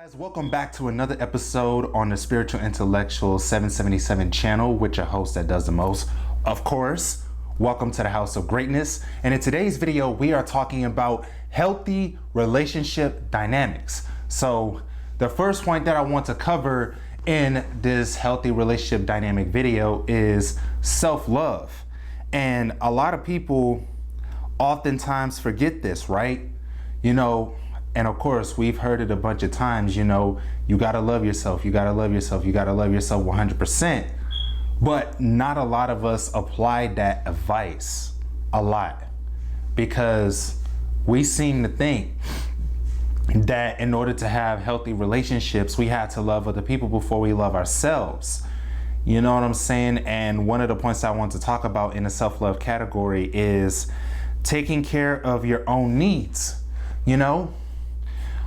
Guys, welcome back to another episode on the Spiritual Intellectual 777 channel with your host that does the most. Of course, welcome to the House of Greatness. And in today's video, we are talking about healthy relationship dynamics. So the first point that I want to cover in this healthy relationship dynamic video is self-love. And a lot of people oftentimes forget this, right? And of course, we've heard it a bunch of times, you gotta love yourself, you gotta love yourself, you gotta love yourself 100%. But not a lot of us apply that advice a lot because we seem to think that in order to have healthy relationships, we have to love other people before we love ourselves. You know what I'm saying? And one of the points I want to talk about in the self-love category is taking care of your own needs.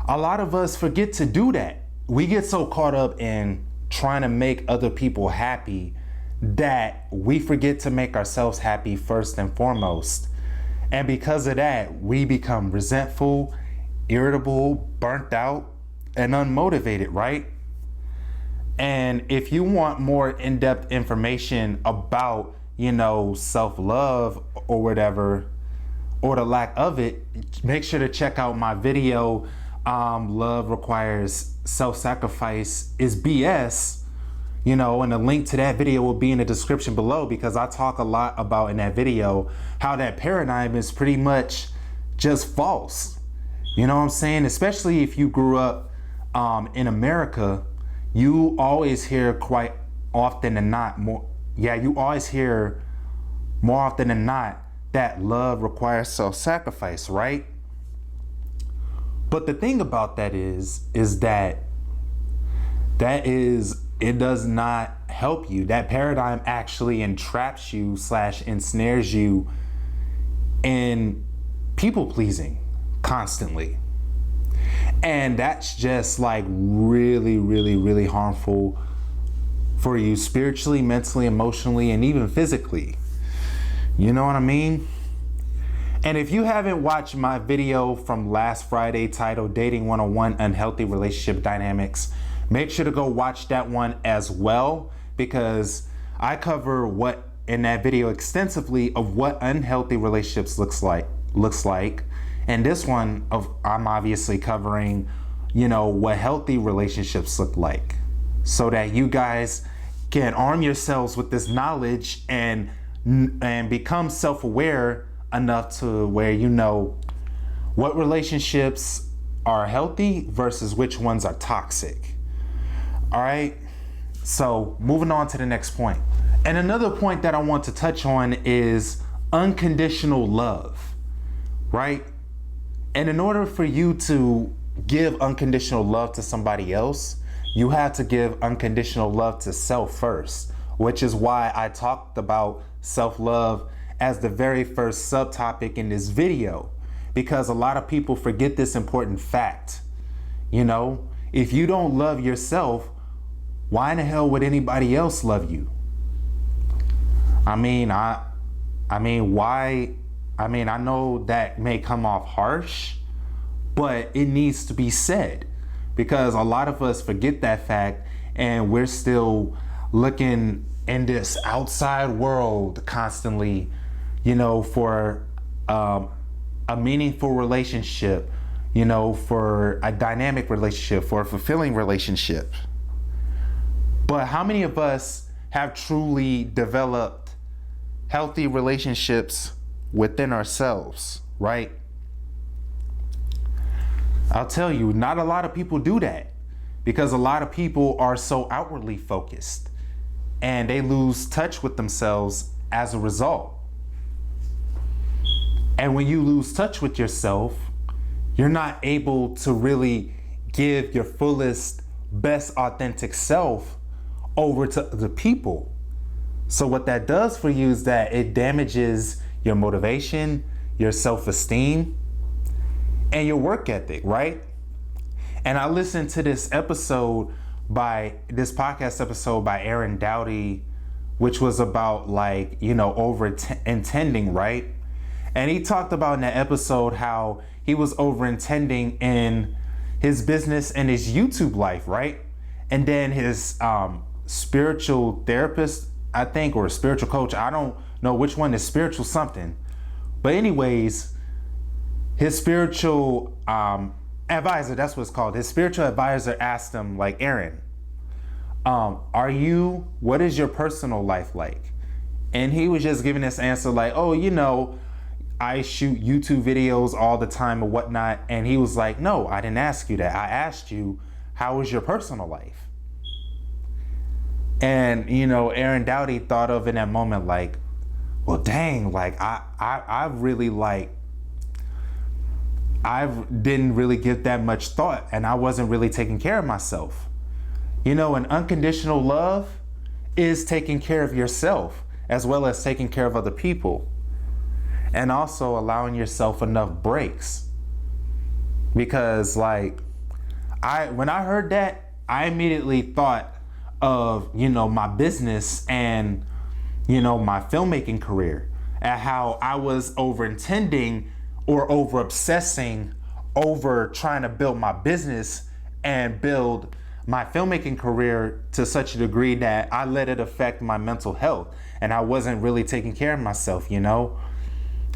A lot of us forget to do that. We get so caught up in trying to make other people happy that we forget to make ourselves happy first and foremost. And because of that, we become resentful, irritable, burnt out, and unmotivated, right? And if you want more in-depth information about, self-love or whatever, or the lack of it, make sure to check out my video, Love Requires Self-Sacrifice is BS, and the link to that video will be in the description below because I talk a lot about in that video how that paradigm is pretty much just false. You know what I'm saying? Especially if you grew up in America, you always hear quite often than not you always hear more often than not that love requires self-sacrifice, right? But the thing about that is that it does not help you. That paradigm actually entraps you / ensnares you in people pleasing constantly. And that's just like really, really, really harmful for you spiritually, mentally, emotionally, and even physically. You know what I mean? And if you haven't watched my video from last Friday titled Dating 101 Unhealthy Relationship Dynamics, make sure to go watch that one as well because I cover what in that video extensively of what unhealthy relationships looks like. And this one I'm obviously covering, what healthy relationships look like so that you guys can arm yourselves with this knowledge and become self-aware enough to where what relationships are healthy versus which ones are toxic. All right, so moving on to the next point. And another point that I want to touch on is unconditional love, right? And in order for you to give unconditional love to somebody else, you have to give unconditional love to self first, which is why I talked about self-love as the very first subtopic in this video, because a lot of people forget this important fact. If you don't love yourself, why in the hell would anybody else love you? I know that may come off harsh, but it needs to be said because a lot of us forget that fact and we're still looking in this outside world constantly, for a meaningful relationship, for a dynamic relationship, for a fulfilling relationship. But how many of us have truly developed healthy relationships within ourselves, right? I'll tell you, not a lot of people do that because a lot of people are so outwardly focused and they lose touch with themselves as a result. And when you lose touch with yourself, you're not able to really give your fullest, best authentic self over to the people. So what that does for you is that it damages your motivation, your self-esteem, and your work ethic, right? And I listened to this podcast episode by Aaron Doughty, which was about over intending, right? And he talked about in that episode how he was over intending in his business and his YouTube life, right? And then his spiritual therapist, I think, or spiritual coach. I don't know which one is spiritual something. But anyways, his spiritual advisor, that's what it's called. His spiritual advisor asked him, like, Aaron, what is your personal life like? And he was just giving this answer like, oh, I shoot YouTube videos all the time or whatnot. And he was like, no, I didn't ask you that. I asked you, how is your personal life? And, Aaron Doughty thought of in that moment, like, well, dang, like, I really, like, I didn't really give that much thought, and I wasn't really taking care of myself. And unconditional love is taking care of yourself as well as taking care of other people, and also allowing yourself enough breaks. Because, like, when I heard that, I immediately thought of, my business and, my filmmaking career, and how I was overintending or over obsessing over trying to build my business and build my filmmaking career to such a degree that I let it affect my mental health, and I wasn't really taking care of myself.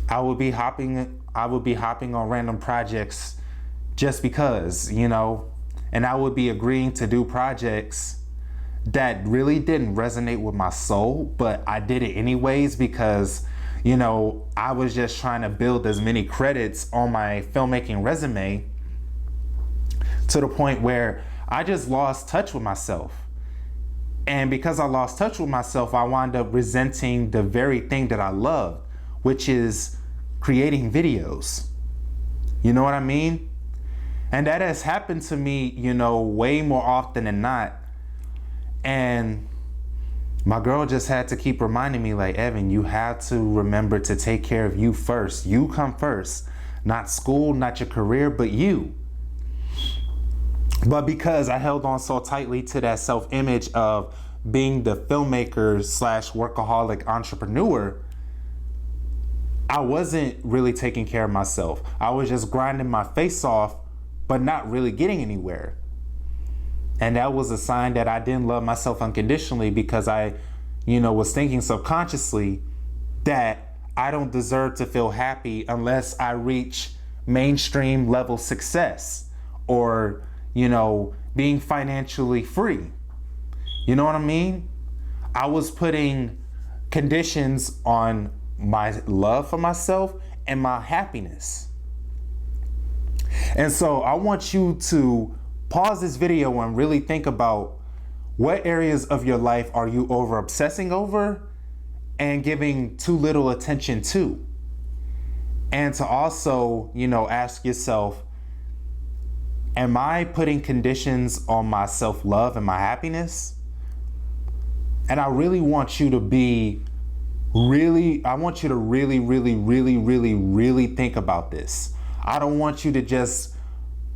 I would be hopping on random projects just because, and I would be agreeing to do projects that really didn't resonate with my soul, but I did it anyways because, I was just trying to build as many credits on my filmmaking resume, to the point where I just lost touch with myself. And because I lost touch with myself, I wound up resenting the very thing that I love, which is creating videos. You know what I mean? And that has happened to me, way more often than not. And my girl just had to keep reminding me, like, Evan, you have to remember to take care of you first. You come first. Not school, not your career, but you. But because I held on so tightly to that self-image of being the filmmaker / workaholic entrepreneur, I wasn't really taking care of myself. I was just grinding my face off, but not really getting anywhere. And that was a sign that I didn't love myself unconditionally, because I, was thinking subconsciously that I don't deserve to feel happy unless I reach mainstream level success or, being financially free. You know what I mean? I was putting conditions on my love for myself and my happiness. And so I want you to pause this video and really think about what areas of your life are you over obsessing over and giving too little attention to. And to also, ask yourself, am I putting conditions on my self-love and my happiness? And I really want you to really think about this. I don't want you to just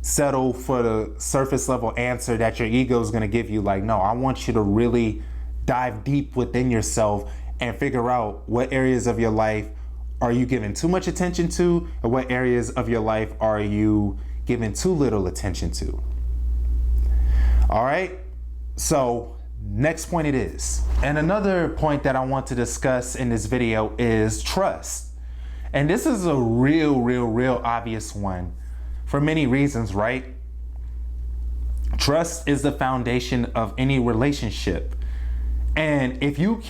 settle for the surface level answer that your ego is going to give you. Like, no, I want you to really dive deep within yourself and figure out what areas of your life are you giving too much attention to, and what areas of your life are you giving too little attention to. All right. So next point it is. And another point that I want to discuss in this video is trust. And this is a real obvious one for many reasons, right? Trust is the foundation of any relationship. And if you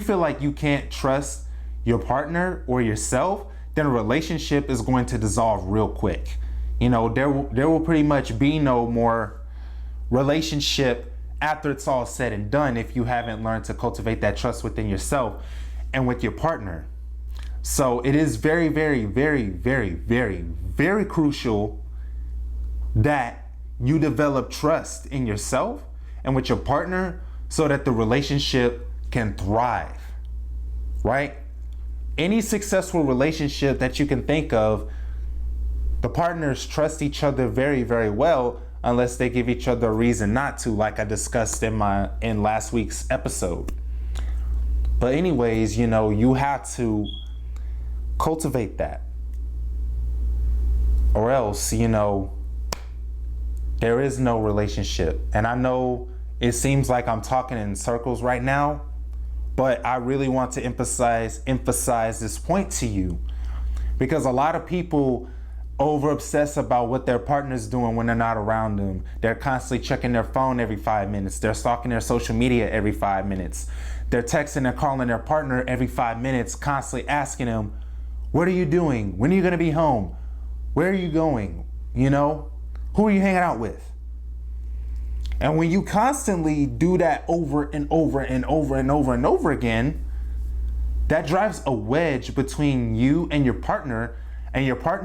feel like you can't trust your partner or yourself, then a relationship is going to dissolve real quick. There will pretty much be no more relationship after it's all said and done if you haven't learned to cultivate that trust within yourself and with your partner. So it is very crucial that you develop trust in yourself and with your partner so that the relationship can thrive, right? Any successful relationship that you can think of, the partners trust each other very well, unless they give each other a reason not to, like I discussed in last week's episode. But anyways, you have to cultivate that, or else, There is no relationship. And I know it seems like I'm talking in circles right now, but I really want to emphasize this point to you, because a lot of people over obsess about what their partner's doing when they're not around them. They're constantly checking their phone every 5 minutes. They're stalking their social media every 5 minutes. They're texting and calling their partner every 5 minutes, constantly asking them, what are you doing? When are you gonna be home? Where are you going? You know, who are you hanging out with? And when you constantly do that over and over and over and over and over again, that drives a wedge between you and your partner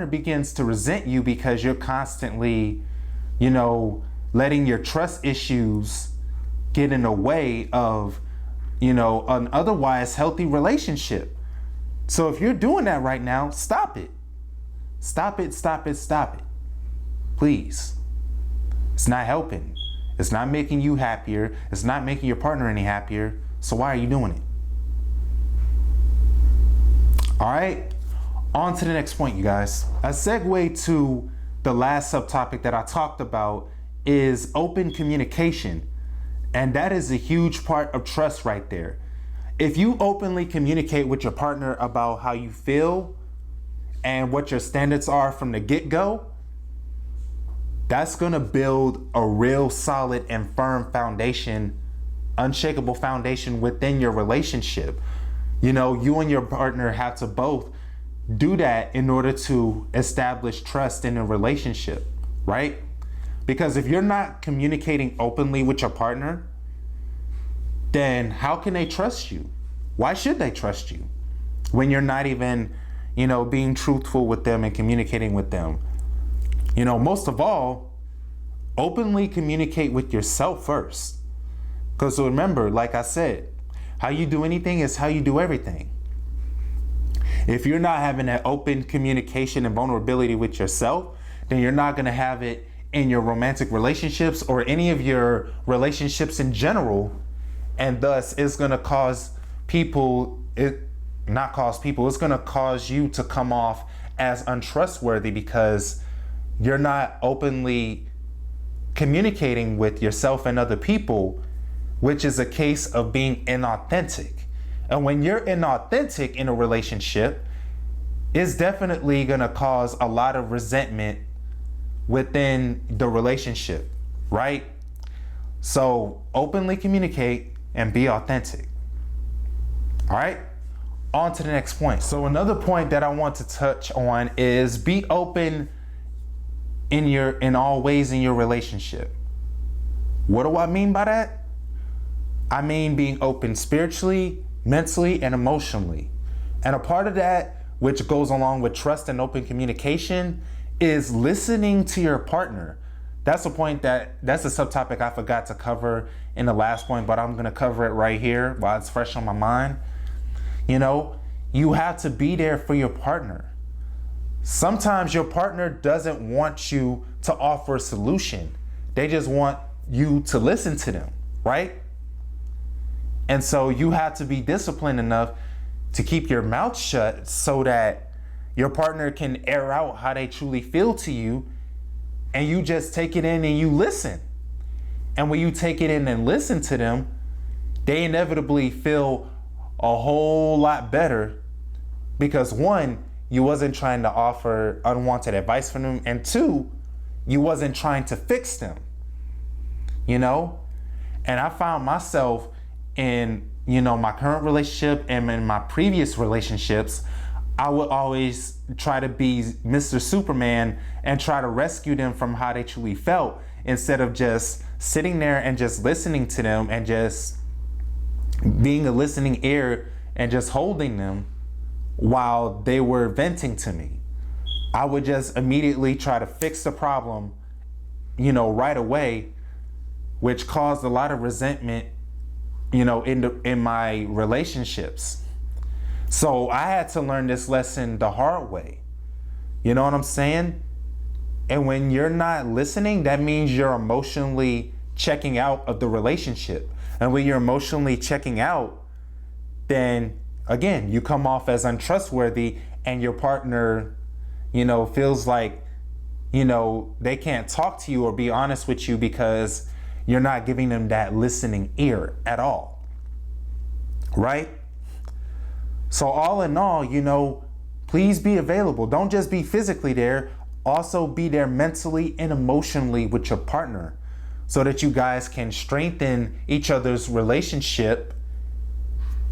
begins to resent you because you're constantly, letting your trust issues get in the way of, an otherwise healthy relationship. So if you're doing that right now, stop it. Stop it, stop it, stop it. Please. It's not helping. It's not making you happier. It's not making your partner any happier. So why are you doing it? All right. On to the next point, you guys. A segue to the last subtopic that I talked about is open communication. And that is a huge part of trust right there. If you openly communicate with your partner about how you feel and what your standards are from the get-go, that's gonna build a real solid and firm foundation, unshakable foundation within your relationship. You and your partner have to both do that in order to establish trust in a relationship, right? Because if you're not communicating openly with your partner, then how can they trust you? Why should they trust you when you're not even, being truthful with them and communicating with them? Most of all, openly communicate with yourself first. Because remember, like I said, how you do anything is how you do everything. If you're not having that open communication and vulnerability with yourself, then you're not going to have it in your romantic relationships or any of your relationships in general. And thus, it's going to cause it's going to cause you to come off as untrustworthy because you're not openly communicating with yourself and other people, which is a case of being inauthentic. And when you're inauthentic in a relationship, it's definitely going to cause a lot of resentment within the relationship, right? So openly communicate and be authentic. All right, on to the next point. So another point that I want to touch on is be open in all ways in your relationship. What do I mean by that? I mean being open spiritually, mentally, and emotionally. And a part of that, which goes along with trust and open communication, is listening to your partner. That's a subtopic I forgot to cover in the last point, but I'm gonna cover it right here while it's fresh on my mind. You have to be there for your partner. Sometimes your partner doesn't want you to offer a solution. They just want you to listen to them, right? And so you have to be disciplined enough to keep your mouth shut so that your partner can air out how they truly feel to you, and you just take it in and you listen. And when you take it in and listen to them, they inevitably feel a whole lot better because one, you wasn't trying to offer unwanted advice from them, and two, you wasn't trying to fix them, And I found myself in, my current relationship and in my previous relationships, I would always try to be Mr. Superman and try to rescue them from how they truly felt instead of just sitting there and just listening to them and just being a listening ear and just holding them while they were venting to me. I would just immediately try to fix the problem, right away, which caused a lot of resentment, in my relationships. So I had to learn this lesson the hard way. You know what I'm saying? And when you're not listening, that means you're emotionally checking out of the relationship. And when you're emotionally checking out, then again, you come off as untrustworthy, and your partner, feels like, they can't talk to you or be honest with you because you're not giving them that listening ear at all, right? So all in all, please be available. Don't just be physically there, also be there mentally and emotionally with your partner so that you guys can strengthen each other's relationship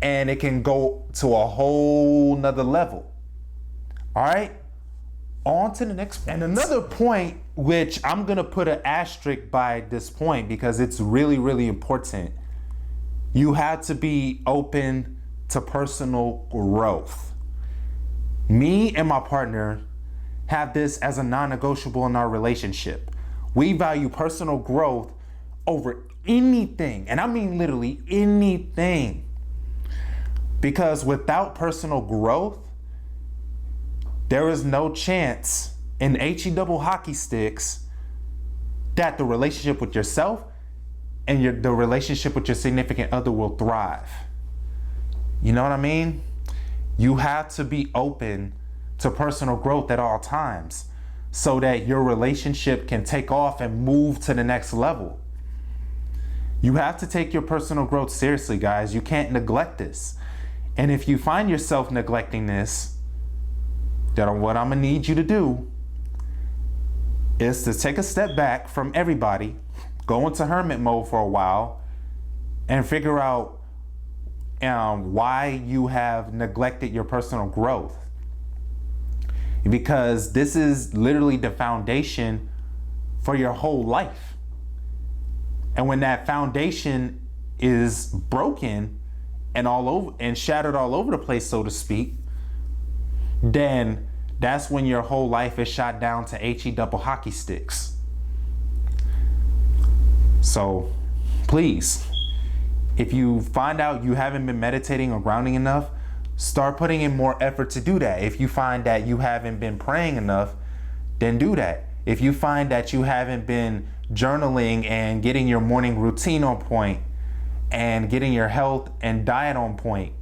and it can go to a whole nother level. All right, on to the next point. And another point, which I'm gonna put an asterisk by this point because it's really, really important. You have to be open to personal growth. Me and my partner have this as a non-negotiable in our relationship. We value personal growth over anything, and I mean literally anything. Because without personal growth, there is no chance in HE double hockey sticks that the relationship with yourself and the relationship with your significant other will thrive. You know what I mean? You have to be open to personal growth at all times so that your relationship can take off and move to the next level. You have to take your personal growth seriously, guys. You can't neglect this. And if you find yourself neglecting this, then what I'm gonna need you to do is to take a step back from everybody, go into hermit mode for a while, and figure out why you have neglected your personal growth. Because this is literally the foundation for your whole life. And when that foundation is broken and all over and shattered all over the place, so to speak, then that's when your whole life is shot down to HE double hockey sticks. So please, if you find out you haven't been meditating or grounding enough, start putting in more effort to do that. If you find that you haven't been praying enough, then do that. If you find that you haven't been journaling and getting your morning routine on point and getting your health and diet on point,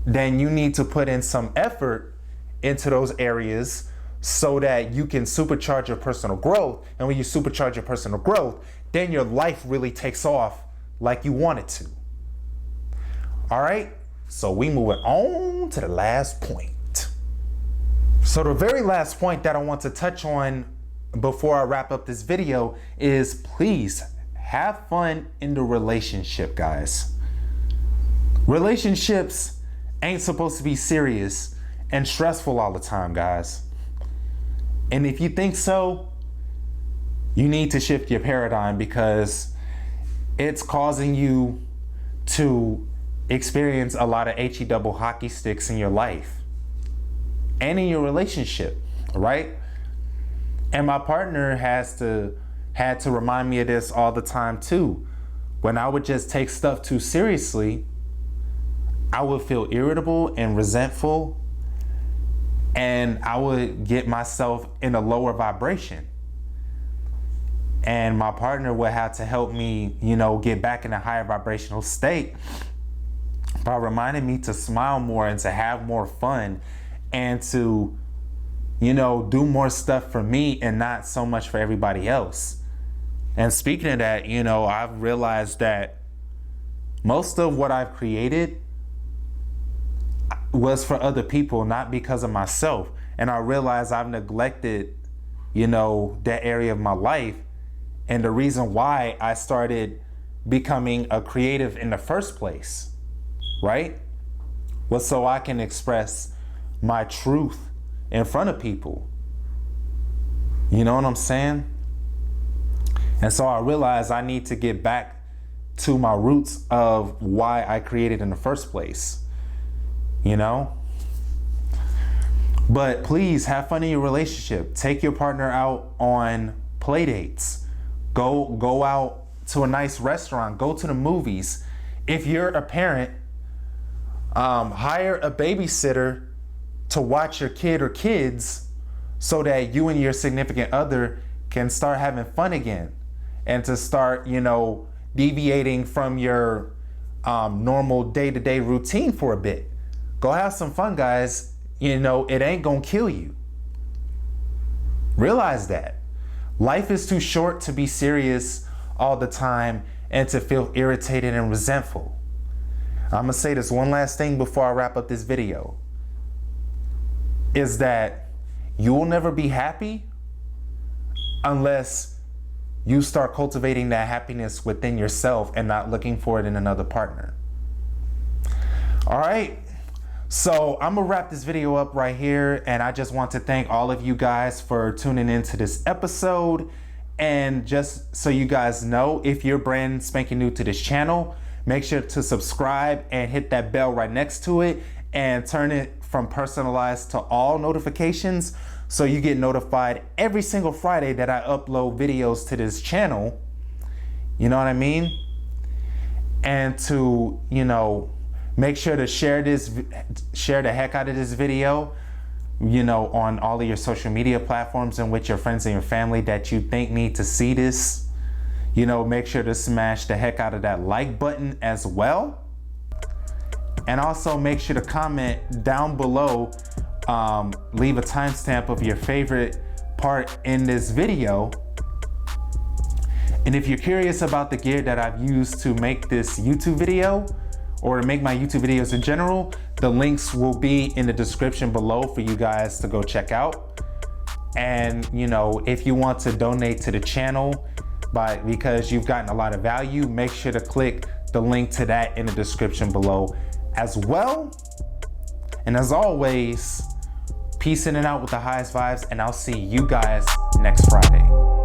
then you need to put in some effort into those areas so that you can supercharge your personal growth. And when you supercharge your personal growth, then your life really takes off like you want it to. All right, so we moving on to the last point. So the very last point that I want to touch on before I wrap up this video is please have fun in the relationship, guys. Relationships ain't supposed to be serious and stressful all the time, guys. And if you think so, you need to shift your paradigm because it's causing you to experience a lot of HE double hockey sticks in your life and in your relationship, right? And my partner had to remind me of this all the time too. When I would just take stuff too seriously, I would feel irritable and resentful, and I would get myself in a lower vibration. And my partner would have to help me, get back in a higher vibrational state by reminding me to smile more and to have more fun and to, do more stuff for me and not so much for everybody else. And speaking of that, I've realized that most of what I've created was for other people, not because of myself. And I realized I've neglected, that area of my life. And the reason why I started becoming a creative in the first place, right, was so I can express my truth in front of people. You know what I'm saying? And so I realized I need to get back to my roots of why I created in the first place. But please have fun in your relationship. Take your partner out on play dates. Go out to a nice restaurant. Go to the movies. If you're a parent, hire a babysitter to watch your kid or kids so that you and your significant other can start having fun again and to start, deviating from your normal day-to-day routine for a bit. Go have some fun, guys. It ain't gonna kill you. Realize that. Life is too short to be serious all the time and to feel irritated and resentful. I'm gonna say this one last thing before I wrap up this video, is that you will never be happy unless you start cultivating that happiness within yourself and not looking for it in another partner. All right, so I'm gonna wrap this video up right here, and I just want to thank all of you guys for tuning into this episode. And just so you guys know, if you're brand spanking new to this channel, make sure to subscribe and hit that bell right next to it and turn it from personalized to all notifications so you get notified every single Friday that I upload videos to this channel. You know what I mean? And to, make sure to share the heck out of this video, on all of your social media platforms and with your friends and your family that you think need to see this. Make sure to smash the heck out of that like button as well. And also make sure to comment down below, leave a timestamp of your favorite part in this video. And if you're curious about the gear that I've used to make this YouTube video, or to make my YouTube videos in general, the links will be in the description below for you guys to go check out. And if you want to donate to the channel because you've gotten a lot of value, make sure to click the link to that in the description below as well. And as always, peace in and out with the highest vibes, and I'll see you guys next Friday.